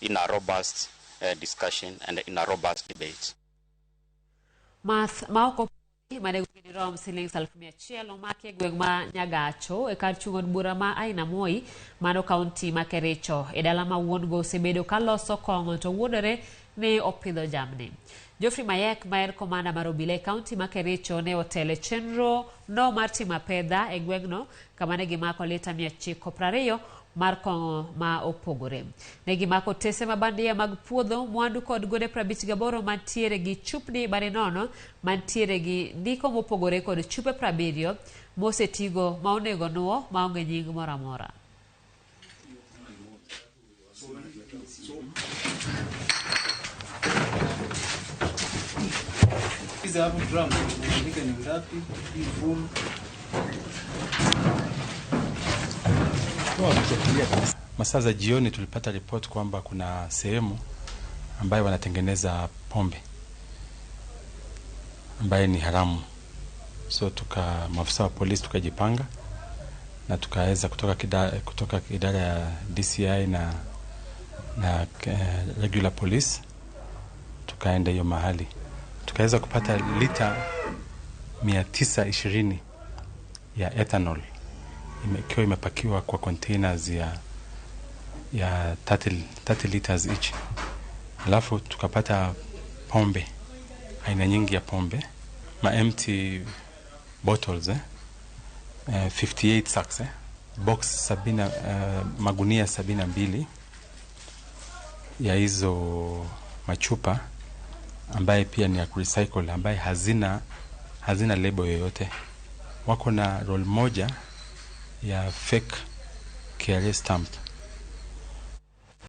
in a robust discussion and in a robust debate. Maoko mane gini rom siling salfumia chielo make gwengma Nyagacho e kar chung'od bura ma aina moi mano kaunti ma Kericho e dala ma wuongo osebedo kaloso kong'o to wuodore ne opidho jamni. Jofri Mayek maer komanda mar Obila e kaunti ma Kericho ne otele chenro no mar timo pedha e gwengno kamane gimako lita 920 mar kong'o ma opogore. Ne gimako tese mabandia mag puodho mwandu kod gode 58 mantiere gi chupni bane nono mantiere gi ndiko mopogore kod chupe 70 mosetigo ma onego nuo maonge nying moro amora. Masaa za jioni tulipata report kwamba kuna sehemu ambayo wanatengeneza pombe ambayo ni haramu. So maafisa wa polisi tukajipanga na tukaweza kutoka idara ya DCI na regular police tukaenda hiyo mahali. Tukaweza kupata lita 920 ya ethanol ikiwa imepakiwa kwa containers ya 30 liters each. Alafu tukapata pombe, aina nyingi ya pombe, empty bottles 58 sacks box 70 magunia 72 ya hizo machupa ambaye pia ni ya recycle ambaye hazina label yoyote. Wako na roll moja ya fake KRA stamp